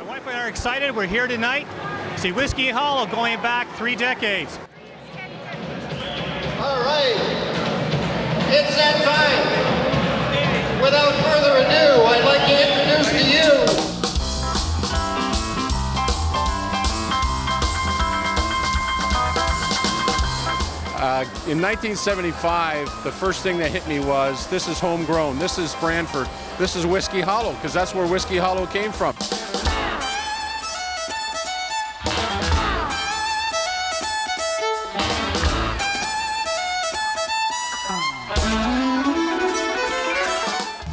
wife and I are excited. We're here tonight to see Whisky Hollow going back 3 decades. All right, it's that time. Without further ado, I'd like to introduce to you in 1975, the first thing that hit me was, this is homegrown, this is Brantford, this is Whisky Hollow, because that's where Whisky Hollow came from.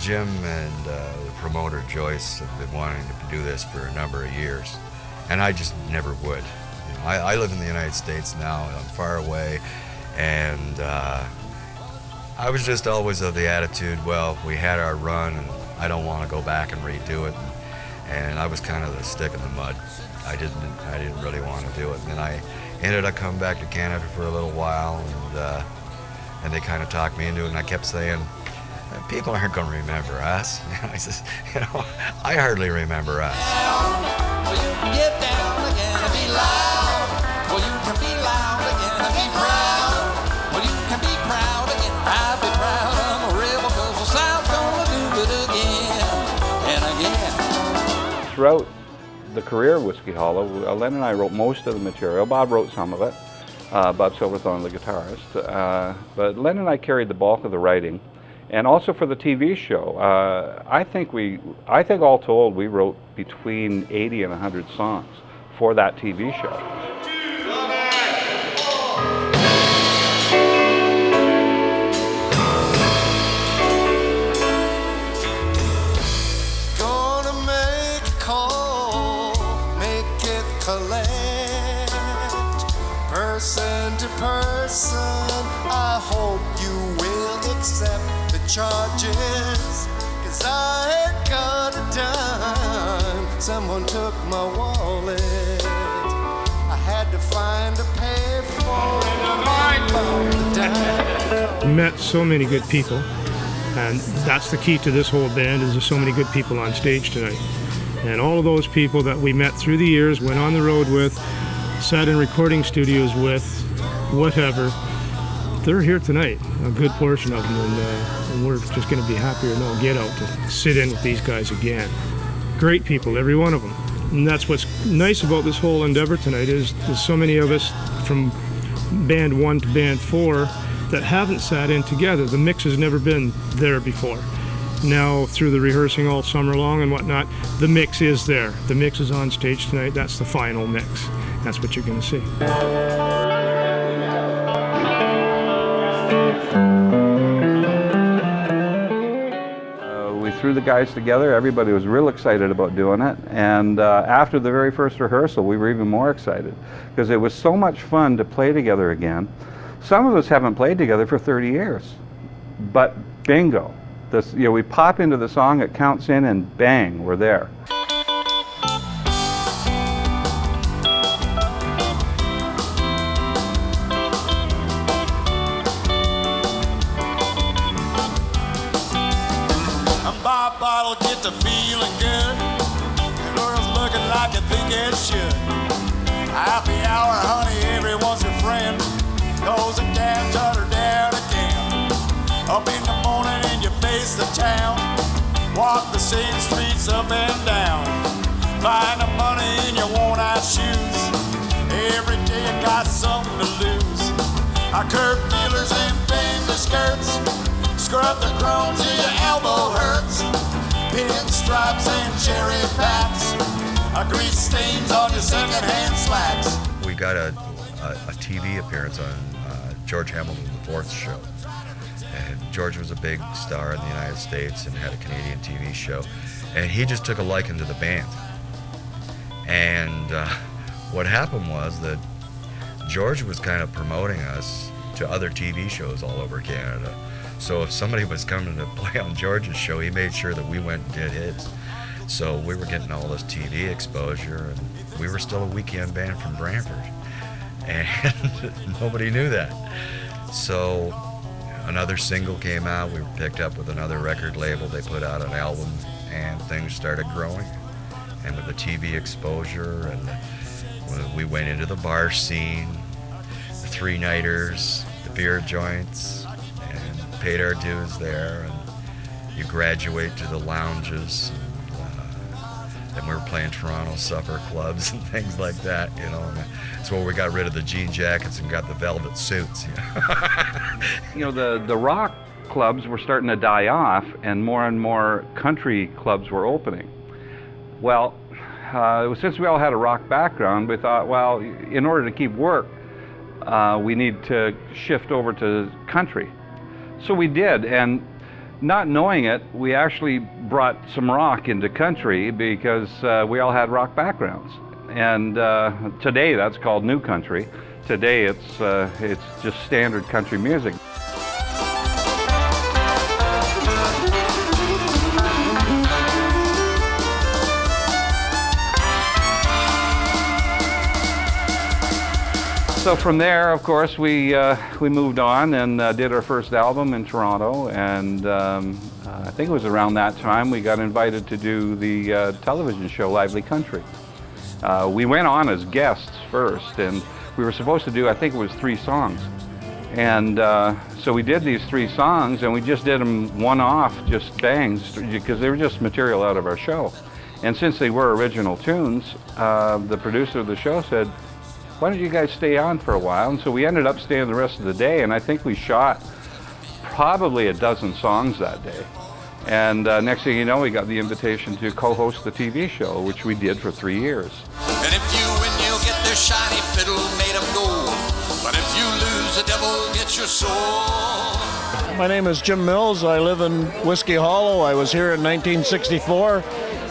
Jim and the promoter Joyce have been wanting to do this for a number of years, and I just never would. You know, I live in the United States now, I'm far away, and I was just always of the attitude, well, we had our run and I don't want to go back and redo it, and I was kind of the stick in the mud. I didn't really want to do it, and then I ended up coming back to Canada for a little while, and they kind of talked me into it, and I kept saying, people aren't going to remember us. I says, you know, I hardly remember us. Well, you can get down again and be loud. Well, you can be loud again and be proud. Well, you can be proud again. I'll be proud. I'm a rebel because the South's gonna do it again and again. Throughout the career of Whisky Hollow, Len and I wrote most of the material. Bob wrote some of it. Bob Silverthorne, the guitarist. But Len and I carried the bulk of the writing. And also for the TV show, I think all told we wrote between 80 and 100 songs for that TV show. Gonna make a call, make it collect. Person to person, I hope you will accept charges, 'cause I ain't got a dime. Someone took my wallet. I had to find a pay for it. Met so many good people, and that's the key to this whole band, is there's so many good people on stage tonight. And all of those people that we met through the years, went on the road with, sat in recording studios with, whatever, they're here tonight, a good portion of them, and we're just going to be happier than all get out to sit in with these guys again. Great people, every one of them. And that's what's nice about this whole endeavor tonight, is there's so many of us from band 1 to band 4 that haven't sat in together. The mix has never been there before. Now, through the rehearsing all summer long and whatnot, the mix is there. The mix is on stage tonight. That's the final mix. That's what you're going to see. We threw the guys together. Everybody was real excited about doing it. And after the very first rehearsal, we were even more excited because it was so much fun to play together again. Some of us haven't played together for 30 years, but bingo. This, you know, we pop into the song, it counts in, and bang, we're there. Bottle get to feeling good. The world's looking like you think it should. Happy hour, honey, everyone's your friend. Goes it down, shut her down again. Up in the morning and you face the town. Walk the same streets up and down. Find the money in your worn-out shoes. Every day you got something to lose. I curb dealers and famous skirts. Scrub the chrome till your elbow hurts. Pinstripes and cherry bats. Grease stains on your second-hand slacks. We got a TV appearance on George Hamilton IV's show. And George was a big star in the United States and had a Canadian TV show. And he just took a liking to the band. And what happened was that George was kind of promoting us to other TV shows all over Canada. So if somebody was coming to play on George's show, he made sure that we went and did his. So we were getting all this TV exposure, and we were still a weekend band from Brantford. And nobody knew that. So another single came out, we were picked up with another record label, they put out an album, and things started growing. and with the TV exposure, and we went into the bar scene, the three-nighters, the beer joints, and paid our dues there. And you graduate to the lounges. And we were playing Toronto supper clubs and things like that, you know. And that's where we got rid of the jean jackets and got the velvet suits. You know, the rock clubs were starting to die off, and more country clubs were opening. Well, since we all had a rock background, we thought, well, in order to keep work, we need to shift over to country. So we did, and not knowing it, we actually brought some rock into country because we all had rock backgrounds. And today that's called new country. Today it's just standard country music. So from there, of course, we moved on and did our first album in Toronto, and I think it was around that time we got invited to do the television show Lively Country. We went on as guests first, and we were supposed to do, I think it was 3 songs. And so we did these 3 songs, and we just did them one-off, just bangs, because they were just material out of our show. And since they were original tunes, the producer of the show said, why don't you guys stay on for a while? And so we ended up staying the rest of the day, and I think we shot probably a dozen songs that day. And next thing you know, we got the invitation to co-host the TV show, which we did for 3 years. And if you win, you'll get this shiny fiddle made of gold. But if you lose, the devil gets your soul. My name is Jim Mills. I live in Whisky Hollow. I was here in 1964.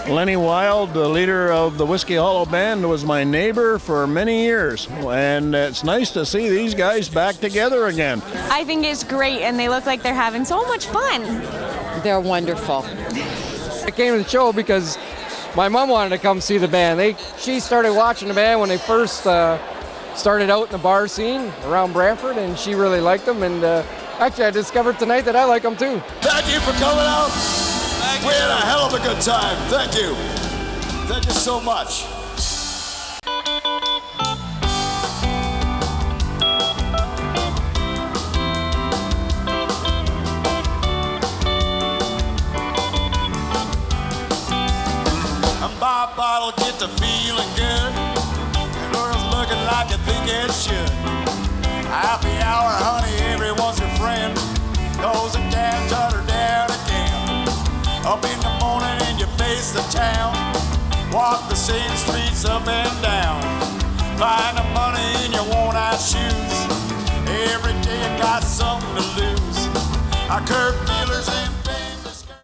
Lenny Wild, the leader of the Whisky Hollow band, was my neighbor for many years, and it's nice to see these guys back together again. I think it's great, and they look like they're having so much fun. They're wonderful. I came to the show because my mom wanted to come see the band. She started watching the band when they first started out in the bar scene around Brantford, and she really liked them, and actually I discovered tonight that I like them too. Thank you for coming out. We had a hell of a good time. Thank you. Thank you so much. And my bottle get to feeling good. Girls looking like you think it should. Happy hour, honey, everyone's your friend. Goes and down, tutter down again. Up in the morning and you face the town. Walk the same streets up and down. Find the money in your worn out shoes. Every day you got something to lose. A curtain